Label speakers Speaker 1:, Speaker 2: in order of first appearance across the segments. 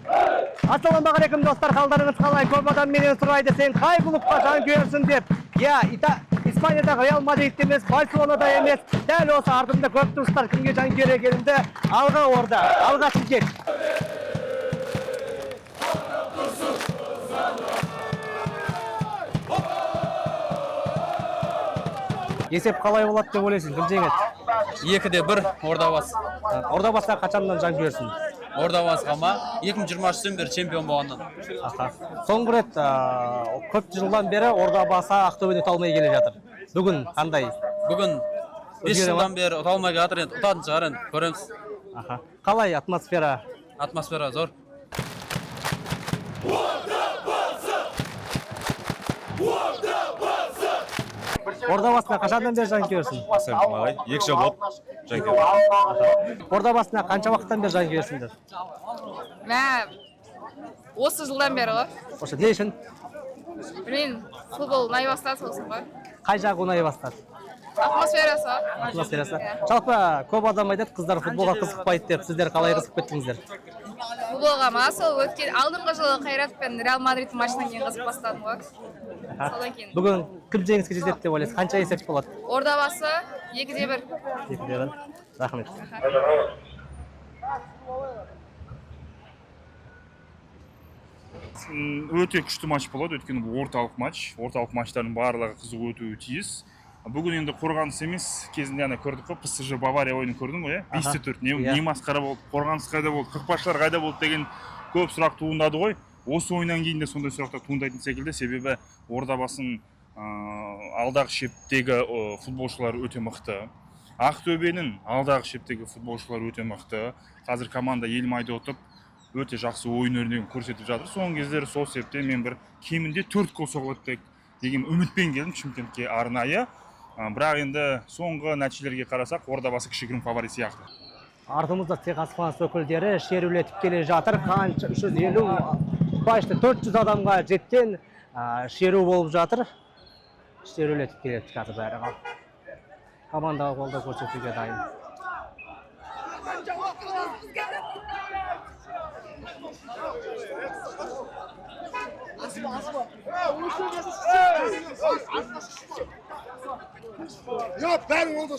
Speaker 1: Ассалаумағалейкум достар, қалдарыңыз қалай? Көп адам менен сұрайды, сен қай клубқа жанкүйерсің деп. Испаниядағы Реал Мадрид емес, Барселонада емес, дәл осы артымда көп достар кімге жанкүйер екенімді алға орда, алға сілтек. Есеп қалай болады деп ойлайсың, кім жеңеді?
Speaker 2: 2-1 Ордабасы.
Speaker 1: Ордабасыға қашаннан жанкүйерсің?
Speaker 2: Ордабасыға ма? 2023-тен бері чемпион болғаннан.
Speaker 1: Соңғы рет көп жылдан бері Ордабасы Ақтөбеден ұта алмай келе жатыр. Бүгін қандай?
Speaker 2: Бүгін 5 жылдан бері ұта алмай жатыр, енді ұтатын шығар, енді көреміз.
Speaker 1: Қалай атмосфера?
Speaker 2: Атмосфера зор.
Speaker 1: Ордабасына қашандан бері жанкүйерсің?
Speaker 3: 2 жыл болды жанкүйер.
Speaker 1: Ордабасына қанша уақыттан бері жанкүйерсіңдер?
Speaker 4: Осы жылдан бері ғой.
Speaker 1: Осы не үшін?
Speaker 4: Білмеймін, футбол ұнай бастады сосын ғой.
Speaker 1: Қай жағы ұнай бастады?
Speaker 4: Атмосферасы.
Speaker 1: Атмосферасы. Жалпы көп адам айтады, қыздар футболға қызықпайды деп. Сіздер қалай қызығып кеттіңіздер?
Speaker 4: Футболға ма? Сол өткен алдыңғы жылы Қайрат пен Реал Мадрид матчынан кейін қызық бастадым ғой. Содан кейін.
Speaker 1: Бүгін кім жеңіске жетеді деп ойлайсыз? Қанша есеп болады?
Speaker 4: Ордабасы 2-1.
Speaker 1: 2-1. Рахмет.
Speaker 3: Өте күшті матч болады, өйткені бұл орталық матч. Орталық матчтардың барлығы қызық өтуі тиіс. Бүгін енді қорғаныс емес, кезінде ана көрдік қой, ПСЖ Бавария ойынын көрдің ғой, 5-4. Не масқара болды, қорғаныс қайда болды, қақпашылар қайда болды деген көп сұрақ туындады ғой. Осы ойыннан кейін де сондай сұрақтар туындайтын секілді, себебі Ордабасының алдағы шептегі футболшылар өте мықты. Ақтөбенің алдағы шептегі футболшылар өте мықты. Қазір команда ел майда ұтып, өте жақсы ойын өрнегін көрсетіп жатыр. Соңғы кездері сол себептен мен бір кемінде 4 гол соғылады деген үмітпен келдім Шымкентке арнайы. Бірақ енді соңғы нәтижелерге қарасақ, Ордабасы кішігірім фаворит сияқты.
Speaker 1: Артымызда тек аспанас өкілдері шерулетіп келе жатыр. Қанша 350, башты 400 адамға жеткен шеру болып жатыр. Шерулетіп келеді қазір бәрі. Командаға қолдау көрсетуге дайын.
Speaker 5: Ya ben oldu.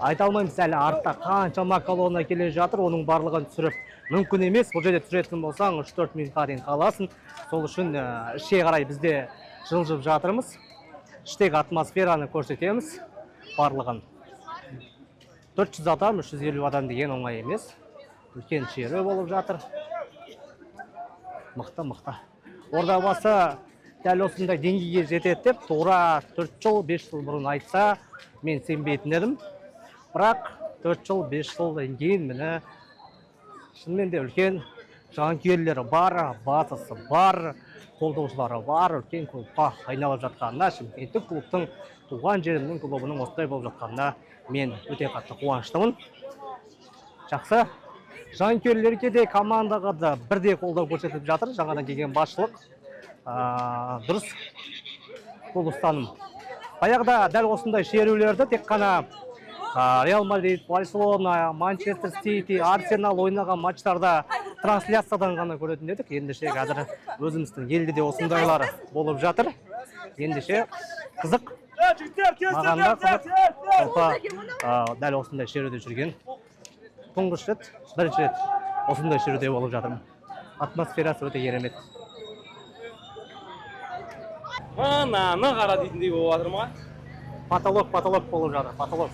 Speaker 1: Айта алмаймыз әлі артта қаншама колонна келе жатыр, оның барлығын түсіріп мүмкін емес. Бұл жерде түсіретін болсаң 3-4 минутқа дейін қаласың. Сол үшін ішке қарай бізде жылжып жатырмыз. Іштегі атмосфераны көрсетеміз барлығын. 400 адам, 350 адам деген оңай емес. Үлкен шеру болып жатыр. Мықты. Ордабасы дәл осындай деңгейге жетеді деп тура 4 жыл, 5 жыл бұрын айтса, мен сенбейтін едім. Бірақ 4 жыл, 5 жылдан кейін міне шынымен де үлкен жанкүйерлері бар, базасы бар, қолдаушылары бар, үлкен клубқа айналып жатқанына, Шымкенттік клубтың, туған жерімнің клубының осылай болып жатқанына мен өте қатты қуаныштымын. Жақсы. Жанкүйерлерге де командаға да бірдей қолдау көрсетіліп жатыр. Жаңадан келген басшылық дұрыс бұл ұстаным. Баяғыда дәл осындай шерулерді тек қана Реал Мадрид, Барселона, Манчестер Сити, Арсенал ойнаған матчтарда трансляциядан ғана көретін едік. Ендеше қазір өзіміздің елде де осындайлар болып жатыр. Ендеше қызық. Маған да қызық. Дәл осындай шеруде жүрген. Тұңғыш рет, бірінші рет осындай шеруде болып жатырмын. Атмосферасы өте керемет.
Speaker 6: Наны қара дейтіндей болып жатыр ма?
Speaker 1: Потолок болып жатыр, потолок.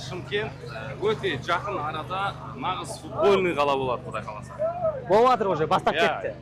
Speaker 6: Шымкент өте жақын арада нағыз футбольный қала болады, құдай қаласа.
Speaker 1: Болып жатыр уже, бастап кетті.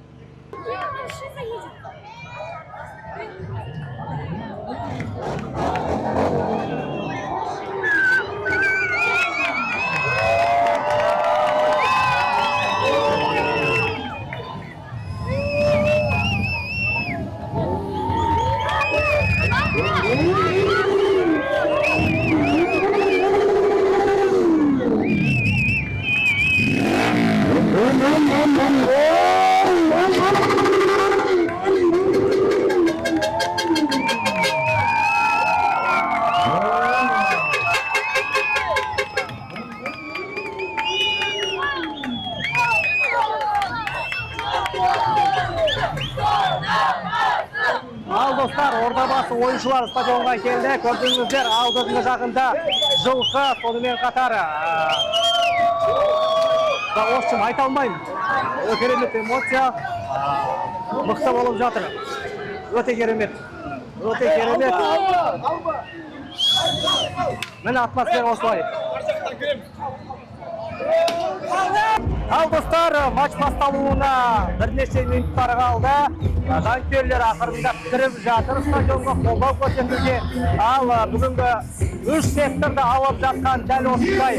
Speaker 1: достар, Ордабасы ойыншылар стадионға келді. Көрдіңіздер, алдыңғы жағында жылқы, сонымен қатар. Осы айта алмаймын. Керемет эмоция. Мықты болып жатыр. Өте керемет. Өте керемет. Міне атмосфера осылай. Ал достар, матч басталуына бірнеше минуттар қалды. Жанкүйерлер ақырындап кіріп жатыр стадионға, қолдау көрсетуге. Ал бүгінгі 3 секторды алып жатқан дәл осындай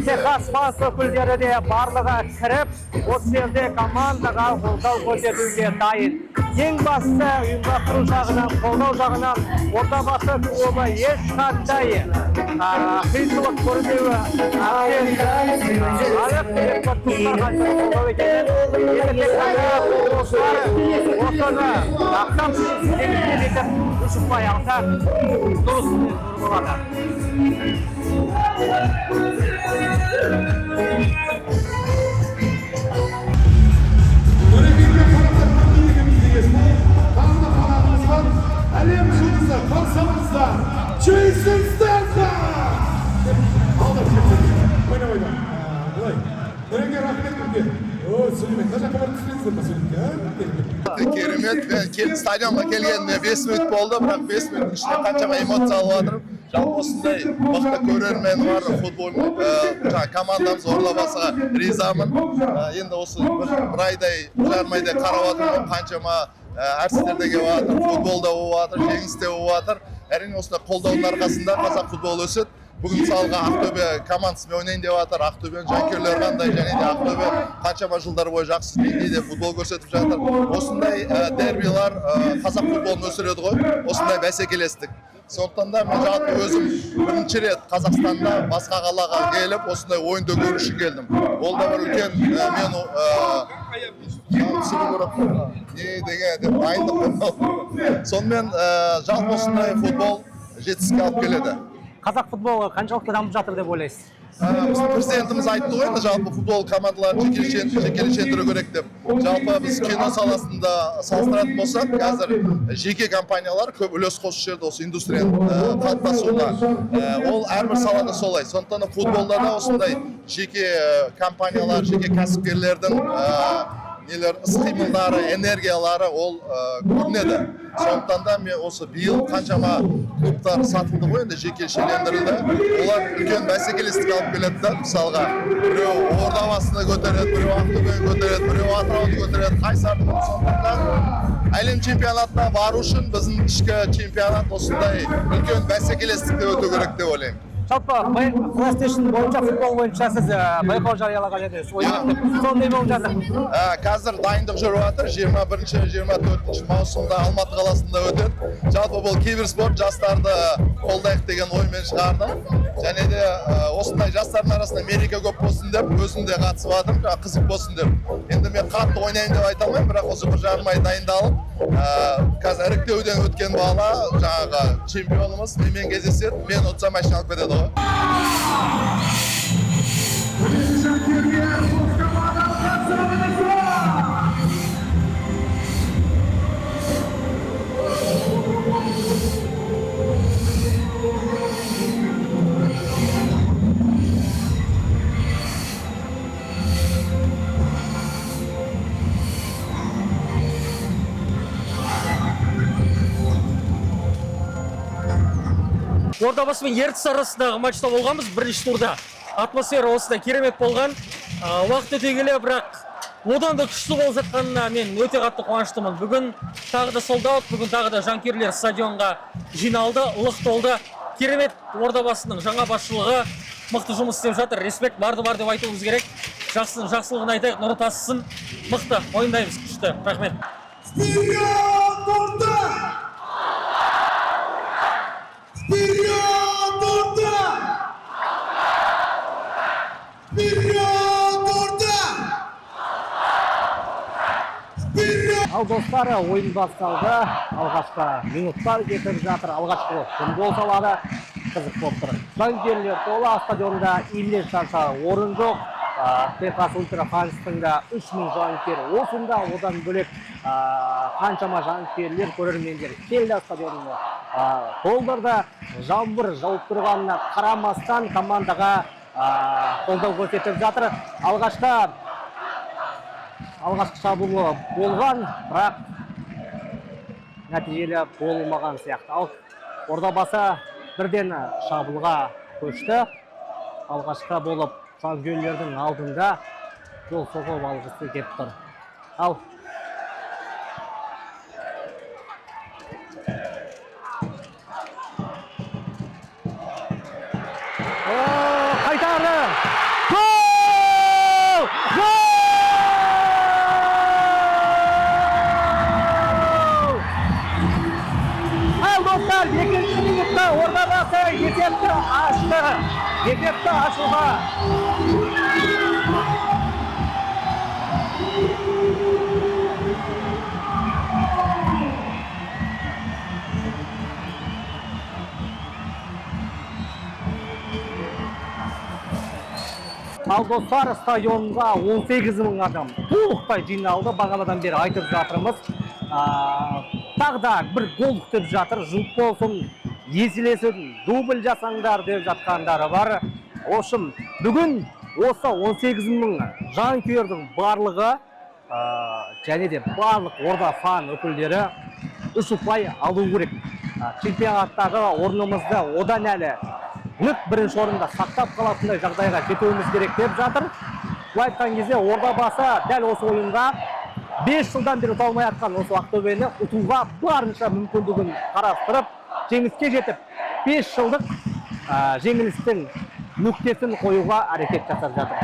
Speaker 1: Техас фанс өкілдері де барлығы кіріп, осы жерде командаға қолдау көрсетуге дайын. Ең басты ұйымдастыру жағынан, қолдау жағынан Ордабасы клубы ешқандай қиыншылық көрмеуі осыны ақтап жеңіске жетіп ұшықпай алса дұрыс болады.
Speaker 5: Әлем жұлдызы қарсамызда Джейсон Стэтхэм! Алдап кетті. Ойна. Былай. Біріңге рахмет күнге. Сүлеймен, қай жаққа барып түсіресіздер ма Сүлейменге?
Speaker 7: Керемет, мен келіп стадионға келгеніне 5 минут болды, бірақ 5 минуттың ішінде қаншама эмоция алып жатырмын. Жалпы осындай мықты көрермен бар футбол командамыз Ордабасыға ризамын. Енді осы бір айдай, жарым айдай қарап жатырмын, қаншама әртістер келіп жатыр, футболда болып жатыр, жеңісте болып жатыр. Әрине осындай қолдаудың арқасында қазақ футболы өседі. Бүгін мысалға Ақтөбе командасымен ойнайын деп жатыр. Ақтөбенің жанкүйерлері қандай, және де Ақтөбе қаншама жылдар бойы жақсы деңгейде футбол көрсетіп жатыр. Осындай дербилар қазақ футболын өсіреді ғой. Осындай бәсекелестік. Сондықтан да мен жалпы өзім бірінші рет Қазақстанда басқа қалаға келіп, осындай ойынды көру үшін келдім. Ол да бір үлкен мен сонымен жалпы осындай футбол жетістікке алып келеді.
Speaker 1: Қазақ футболы қаншалықты дамып жатыр деп ойлайсыз?
Speaker 7: Біздің президентіміз айтты ғой, енді жалпы футбол командаларын жекелендіру керек деп. Жалпы біз кино саласында салыстыратын болсақ, қазір жеке компаниялар көп үлес қосып жүрді осы индустрияның қалыптасуына. Ол әрбір салада солай. Сондықтан да футболда да осындай жеке компаниялар, жеке кәсіпкерлердің іс-қимылдары, энергиялары ол көрінеді. Сондықтан да мен осы биыл қаншама клубтар сатылды ғой, енді жекешелендірілді. Олар үлкен бәсекелестік алып келеді да, мысалға біреу Ордабасыны көтереді, біреу Ақтөбені көтереді, біреу Атырауды көтереді, Қайсарды. Сондықтан әлем чемпионатына бару үшін біздің ішкі чемпионат осындай үлкен бәсекелестікте өту керек деп ойлаймын.
Speaker 1: Жалпы PlayStation бойынша футбол бойынша сіз байқау жариялаған едіңіз. Сондай болып жатыр.
Speaker 7: Қазір дайындық жүріп жатыр. 21-24 маусымда Алматы қаласында өтеді. Жалпы бұл киберспорт жастарды қолдайық деген оймен шығардым. Және де осындай жастардың арасында мереке көп болсын деп, өзім де қатысып жатырмын, қызық болсын деп. Енді мен қатты ойнайын деп айта алмаймын, бірақ осы бір жарым ай дайындалып, қазір іріктеуден өткен бала жаңағы чемпионымыз менімен кездеседі, мен ұтсам машина алып кетеді ғой.
Speaker 8: Ордабасы мен Ертіс арасындағы матчта болғанбыз, бірінші турда. Атмосфера осындай керемет болған. Уақыт өте келе, бірақ одан да күшті болып жатқанына мен өте қатты қуаныштымын. Бүгін тағы да солдат, бүгін тағы да жанкүйерлер стадионға жиналды, лық толды. Керемет Ордабасының жаңа басшылығы мықты жұмыс істеп жатыр. Респект барды бар деп айтуымыз керек. Жақсылығын айтайық, нұры тасысын. Мықты ойындаймыз, күшті. Рахмет.
Speaker 1: Ал достар, ойын басталды. Алғашқы минуттар кетіп жатыр. Алғашқы күн болсалары қызық болып тұр. Жанкүйерлер тола, стадионда иіле шарша орын жоқ. Техас Ультрафанстың да 3000 жанкүйер осында, одан бөлек қаншама жанкүйерлер, көрермендер келді стадионға. Қолдарда жаңбыр жауып тұрғанына қарамастан командаға қолдау көрсетіп жатыр. Алғашқы шабуылы болған, бірақ нәтижелі болмаған сияқты. Ал Ордабасы бірден шабуылға көшті. Алғашқы болып жанкүйерлердің алдында гол соғып алғысы келіп тұр. Ал қайтары! Гол! Ал достар, екінші минутта Ордабасы есепті ашты. Есепті ашуға. Ал достар, стадионға 18.000 адам толықтай жиналды. Бағанадан бері айтып жатырмыз. Тағы да бір гол күтіп жатыр. Жұп болсын, еселесін, дубль жасаңдар деп жатқандары бар. Ошым, бүгін осы 18.000 жанкүйердің барлығы және де барлық Орда фан өкілдері 3 ұпай алу керек. Чемпионаттағы орнымызды одан әлі бірінші орында сақтап қалатындай жағдайға жетуіміз керек деп жатыр. Бұлай айтқан кезде Ордабасы дәл осы ойынға 5 жылдан бері ұта алмай жатқан осы Ақтөбені ұтуға барынша мүмкіндігін қарастырып, жеңіске жетіп, 5 жылдық жеңілістің нүктесін қоюға әрекет жасап жатыр.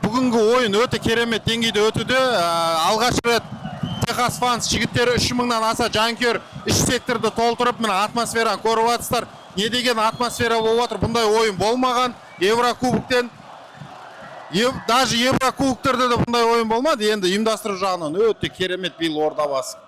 Speaker 9: Бүгінгі ойын өте керемет деңгейде өтуде. Алғаш рет Техас Фанс жігіттері 3000-нан аса жанкүйер іш секторды толтырып, мына атмосфераны көріп жатсыздар. Не деген атмосфера болып отыр, бұндай ойын болмаған. Еврокубоктен, даже Еврокубоктерде де бұндай ойын болмады. Енді ұйымдастыру жағынан өте керемет биыл Ордабасы.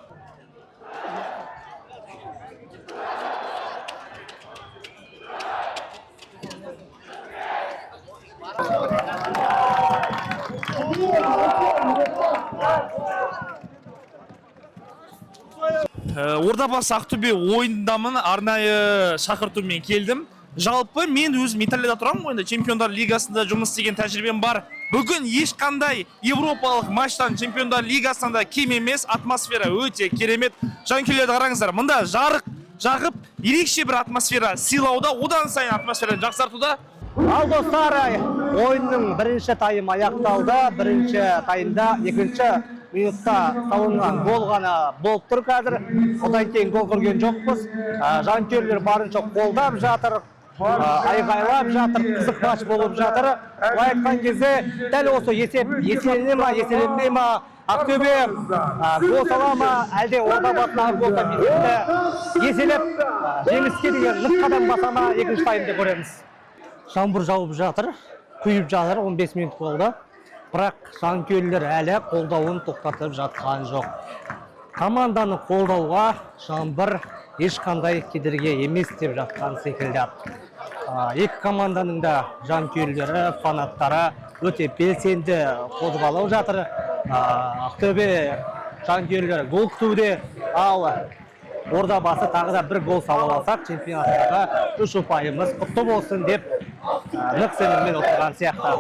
Speaker 10: Ордабасы Ақтөбе ойындамын арнайы шақыртумен келдім. Жалпы мен өзім Италияда тұрамын, ойында Чемпиондар лигасында жұмыс істеген тәжірибем бар. Бүгін ешқандай европалық матчтан Чемпиондар лигасында кем емес, атмосфера өте керемет. Жанкүйерлерді қараңыздар, мында жарық жағып, ерекше бір атмосфера сыйлауда, одан сайын атмосфераны жақсартуда.
Speaker 1: Ал достар, ойынның бірінші тайым аяқталды. Бірінші тайымда екінші минутта салынған гол ғана болып тұр қазір. Одан кейін гол көрген жоқпыз. Жанкүйерлер барынша қолдап жатыр, айғайлап жатыр, қызық матч болып жатыр. Былай айтқан кезде дәл осы есеп еселене ма, еселенбей ма, Ақтөбе гол сала ма, әлде Ордабасыдағы гол да еселеп жеңіске деген нық қадам баса ма, екінші тайымда көреміз. Жаңбыр жауып жатыр, құйып жатыр, 15 минут болды. Бірақ жанкүйерлер әлі қолдауын тоқтатып жатқан жоқ. Команданы қолдауға жаңбыр ешқандай кедергі емес деп жатқан секілді. Екі команданың да жанкүйерлері, фанаттары өте белсенді қозғалып жатыр. Ақтөбе жанкүйерлері гол күтуде, ал Ордабасы тағы да бір гол салып алсақ, чемпионаттағы 3 ұпайымыз құтты болсын деп нық сеніммен отырған сияқты.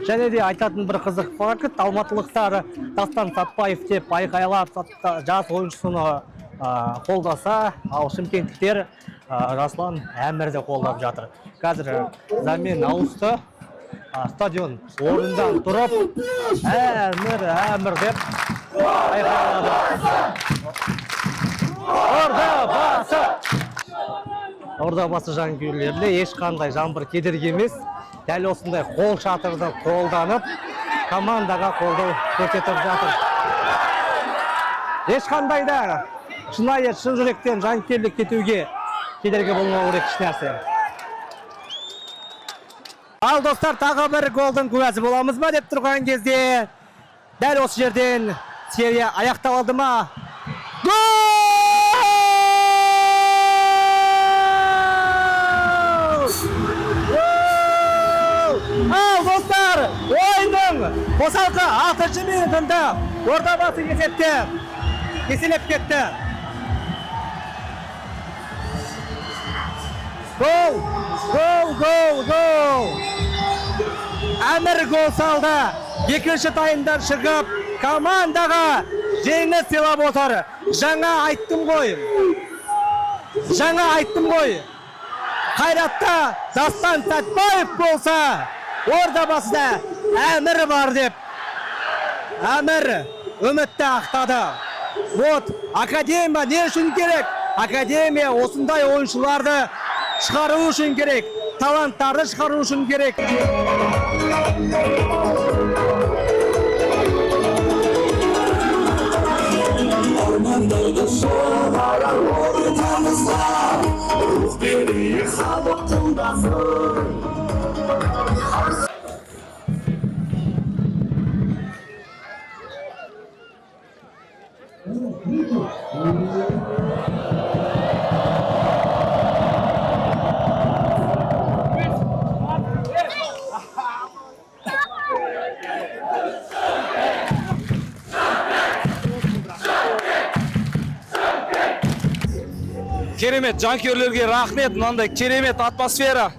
Speaker 1: Және де айтатын бір қызық факт, алматылықтар Дастан Сатпаев деп айқайлап жас ойыншысыны қолдаса, ал шымкенттіктер Жаслан Әмірді қолдап жатыр. Қазір замен ауысты, стадион орындан тұрып, Әмір деп айқайлады. Ордабасы жанкүйерлеріне ешқандай жаңбыр кедергі емес. Дәл осындай қол шатырды қолданып, командаға қолдау көрсетіп жатыр. Ешқандай да шынайы, шын жүректен жанкүйерлік кетуге кедергі болмауы керек ешнәрсе. Ал достар, тағы бір голдың куәсі боламыз ба деп тұрған кезде дәл осы жерден серия аяқталды ма? Гол! 1-0 қосалқы 6-шы минутында Ордабасы еселеп кетті. Гол! Әмір гол салды. Екінші таймдар шығып, командаға жеңіс сыйлап отыр. Жаңа айттым ғой. Қайратта Дастан Сәтбаев болса, Ордабасыда Әмір бар деп. Әмір үмітті ақтады. Вот, академия не үшін керек? Академия осындай ойыншыларды шығару үшін керек. Таланттарды шығару үшін керек.
Speaker 6: Керемет жанкүйерлерге рахмет, мынандай керемет атмосфера.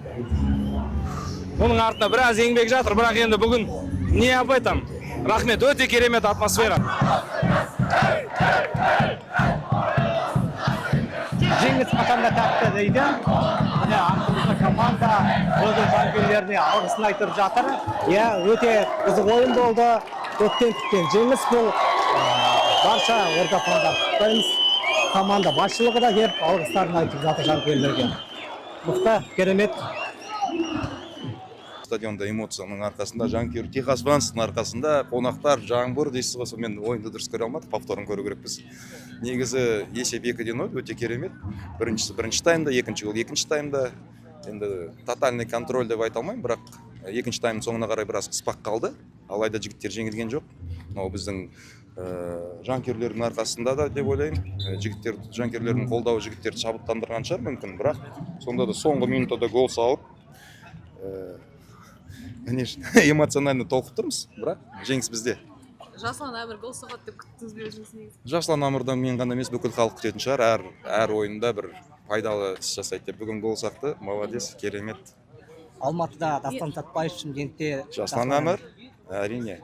Speaker 6: Оның артында біраз еңбек жатыр, бірақ енді бүгін не ап айтам. Рахмет, өте керемет атмосфера.
Speaker 1: Жеңіс қашанда тәтті дейді. Артымызда команда өзі жанкүйерлеріне алғысын айтып жатыр. Өте қызық ойын болды. Көптен күткен жеңіс бұл. Барша Орда фандар команда басшылығы да келіп алғыстарын айтып жатыр жанкүйерлерге. Мықты, керемет.
Speaker 11: Стадионда эмоцияның арқасында, жанкүйер Техас Ванстың арқасында, қонақтар, жаңбыр дейсіз ғой, мен ойынды дұрыс көре алмадық, повторын көру керекпіз. Негізі есеп 2-0 өте керемет. Бірінші таймда, екінші таймда. Енді тотальный контроль деп айта алмаймын, бірақ екінші тайм соңына қарай біраз қыспақ қалды. Алайда жігіттер жеңілген жоқ. Мынау біздің жанкүйерлердің арқасында да деп ойлаймын. Жанкүйерлердің қолдауы жігіттерді шабыттандырған шығар мүмкін, бірақ сонда да соңғы минутада гол салып, конечно, эмоционально толқып тұрмыз, бірақ жеңіс бізде.
Speaker 4: Жасұлан Әмір гол соғады деп күттіңіз бе өзіңіз негізі?
Speaker 11: Жасұлан Әмірден мен ғана емес, бүкіл халық күтетін шығар, әр ойында бір пайдалы іс жасайды деп. Бүгін гол соқты, молодец, керемет.
Speaker 1: Алматыда Дастан Сәтбаев, Шымкентте
Speaker 11: Жасұлан Әмір, әрине.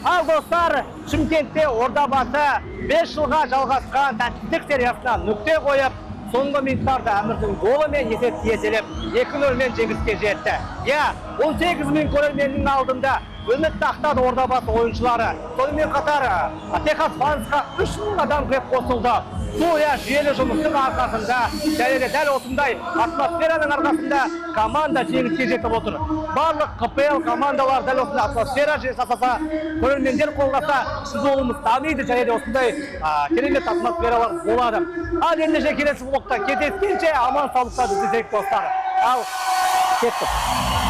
Speaker 1: Ал достар, Шымкентте Ордабасы 5 жылға жалғасқан тәттілік сериясына нүкте қойып, соңғы минуттарда Әмірдің голымен есеп еселеп 2-0-мен жеңіске жетті. 18 000 көрерменнің алдында үміт ақтады Ордабасы ойыншылары. Сонымен қатар Техас Вансқа 3000 адам кіріп қосылды. Бұл жүйелі жұмыстың арқасында, дәл осындай атмосфераның арқасында команда жеңіске жетіп отыр. Барлық КПЛ командалар дәл осындай атмосфера жасаса, көрермендер қолдаса, футболымыз дамиды, және де осындай керемет атмосфералар болады. Ал ендеше келесі блокта кездескенше аман саулықта бізді достар. Ал кеттік.